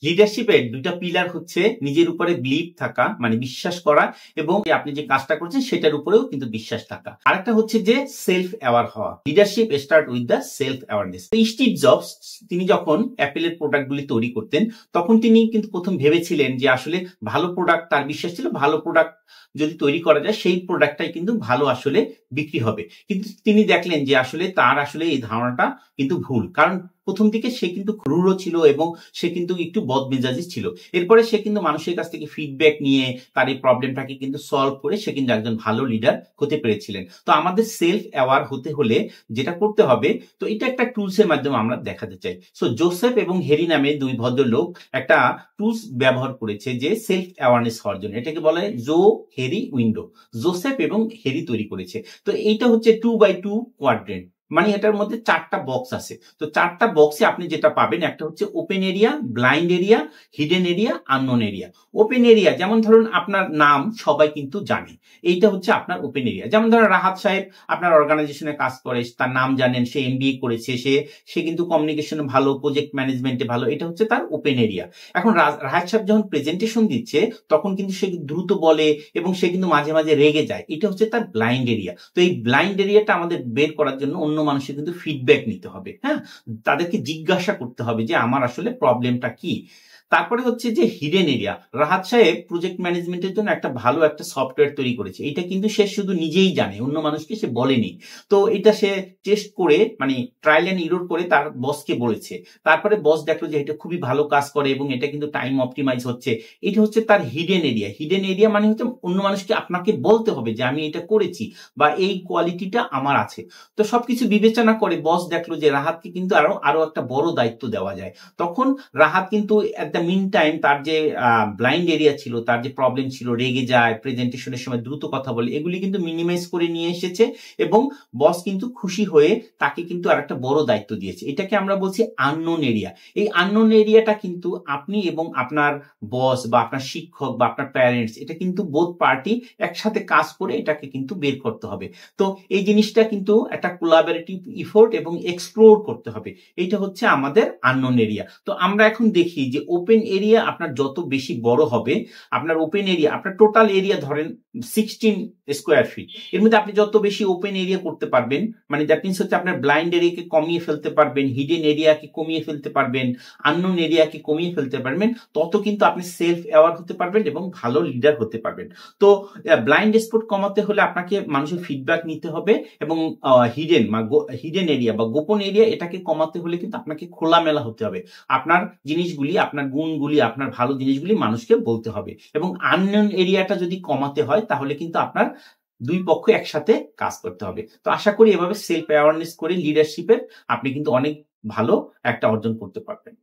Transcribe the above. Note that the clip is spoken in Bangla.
লিডারশিপের দুইটা পিলার হচ্ছে নিজের উপরে বিলিভ থাকা, মানে বিশ্বাস করা, এবং আপনি যে কাজটা করছেন সেটার উপরেও কিন্তু বিশ্বাস থাকা। আরেকটা হচ্ছে যে সেলফ অ্যাওয়ার হওয়া। Leadership start with the self awareness. Steve jobs তিনি যখন অ্যাপেলের প্রোডাক্টগুলি তৈরি করতেন তখন তিনি কিন্তু প্রথম ভেবেছিলেন যে আসলে ভালো প্রোডাক্ট, তার বিশ্বাস ছিল ভালো প্রোডাক্ট যদি তৈরি করা যায় সেই প্রোডাক্টটাই কিন্তু ভালো আসলে বিক্রি হবে। কিন্তু তিনি দেখলেন যে আসলে তার আসলে এই ধারণাটা কিন্তু ভুল, কারণ প্রথম দিকে সে কিন্তু ক্রূরও ছিল এবং সে কিন্তু একটু বদমেজাজি ছিল। এরপরে সে কিন্তু মানুষের কাছ থেকে ফিডব্যাক নিয়ে তার এই প্রবলেমটাকে কিন্তু সলভ করে সে কিন্তু একজন ভালো লিডার হতে পেরেছিলেন। তো আমাদের সেলফ অ্যাওয়ার হতে হলে যেটা করতে হবে, তো এটা একটা টুলস এর মাধ্যমে আমরা দেখাতে চাই। সো জোসেফ এবং হেরি নামে দুই ভদ্রলোক একটা টুলস ব্যবহার করেছে যে সেলফ অ্যাওয়ারনেস হওয়ার জন্য। এটাকে বলা হয় হেরি উইন্ডো। জোসেফ এবং হেরি তৈরি করেছে। তো এইটা হচ্ছে 2x2 কোয়াড্রেন্ট, মানে এটার মধ্যে 4টা বক্স আছে। তো 4টা বক্সে আপনি যেটা পাবেন, একটা হচ্ছে open area, blind area, hidden area, unknown area. Open area যেমন ধরুন আপনার নাম সবাই কিন্তু জানে, এইটা হচ্ছে আপনার ওপেন এরিয়া। যেমন ধরুন রাহাত সাহেব আপনার অর্গানাইজেশনে কাজ করে, তার নাম জানেন, সে এমবিএ করেছে, সে কিন্তু কমিউনিকেশনে ভালো, প্রজেক্ট ম্যানেজমেন্টে ভালো, এটা হচ্ছে তার ওপেন এরিয়া। এখন রাহাত সাহেব যখন প্রেজেন্টেশন দিচ্ছে তখন কিন্তু সে দ্রুত বলে এবং সে কিন্তু মাঝে মাঝে রেগে যায়, এটা হচ্ছে তার ব্লাইন্ড এরিয়া। তো এই ব্লাইন্ড এরিয়াটা আমাদের বের করার জন্য অন্য মানুষের কিন্তু ফিডব্যাক নিতে হবে, হ্যাঁ, তাদেরকে জিজ্ঞাসা করতে হবে যে আমার আসলে প্রবলেমটা কি। তারপরে হচ্ছে যে হিডেন এরিয়া। রাহাত সাহেব প্রজেক্ট ম্যানেজমেন্টের জন্য একটা ভালো একটা সফটওয়্যার তৈরি করেছে, এটা কিন্তু সে শুধু নিজেই জানে, অন্য মানুষকে সে বলেনি। তো এটা সে টেস্ট করে, মানে ট্রায়াল এন্ড ইরর করে তার বসকে বলেছে। তারপরে বস দেখলো যে এটা খুবই ভালো কাজ করে এবং এটা কিন্তু টাইম অপটিমাইজ হচ্ছে। এটা হচ্ছে তার হিডেন এরিয়া। হিডেন এরিয়া মানে হচ্ছে অন্য মানুষকে আপনাকে বলতে হবে যে আমি এটা করেছি বা এই কোয়ালিটিটা আমার আছে। তো সবকিছু বিবেচনা করে বস দেখলো যে রাহাতকে কিন্তু আরো একটা বড় দায়িত্ব দেওয়া যায়। তখন রাহাত কিন্তু এট দ্য মিন টাইম তার যে ব্লাইন্ড এরিয়া ছিল, তার যে প্রবলেম ছিল, রেগে যায়, প্রেজেন্টেশনের সময় দ্রুত কথা বলে, এগুলি কিন্তু মিনিমাইজ করে নিয়ে এসেছে এবং বস কিন্তু খুশি হয়ে তাকে কিন্তু আর একটা বড় দায়িত্ব দিয়েছে। এটাকে আমরা বলছি আননোন এরিয়া। এই আননোন এরিয়াটা কিন্তু আপনি এবং আপনার বস বা আপনার শিক্ষক বা আপনার প্যারেন্টস, এটা কিন্তু বোথ পার্টি একসাথে কাজ করে এটাকে কিন্তু বের করতে হবে। তো এই জিনিসটা কিন্তু একটা কোলাবোরেটিভ ইফোর্ট এবং এক্সপ্লোর করতে হবে। এইটা হচ্ছে আমাদের আননোন এরিয়া। তো আমরা এখন দেখি যে ওপেন এরিয়া আপনার যত বেশি বড় হবে, আপনার ওপেন এরিয়া, আপনার টোটাল এরিয়া ধরেন 16 স্কোয়ার ফিট, এর মধ্যে আপনি যত বেশি ওপেন এরিয়া করতে পারবেন, মানে দ্যাট মিনস হচ্ছে আপনার ব্লাইন্ড এরিয়াকে কমিয়ে ফেলতে পারবেন, হিডেন এরিয়াকে কমিয়ে ফেলতে পারবেন, আননোন এরিয়াকে কমিয়ে ফেলতে পারবেন, তত কিন্তু আপনি সেলফ অ্যাওয়ার হতে পারবেন এবং ভালো লিডার হতে পারবেন। তো ব্লাইন্ড স্পট কমাতে হলে আপনাকে মানুষের ফিডব্যাক নিতে হবে এবং হিডেন এরিয়া বা গোপন এরিয়া, এটাকে কমাতে হলে কিন্তু আপনাকে খোলামেলা হতে হবে। আপনার জিনিসগুলি, আপনার গুণগুলি, আপনার ভালো জিনিসগুলি মানুষকে বলতে হবে। এবং আননোন এরিয়াটা যদি কমাতে হয় তাহলে কিন্তু আপনার দুই পক্ষ একসাথে কাজ করতে হবে। তো আশা করি এভাবে সেলফ অ্যাওয়ারনেস করে লিডারশিপের আপনি কিন্তু অনেক ভালো একটা অর্জন করতে পারবেন।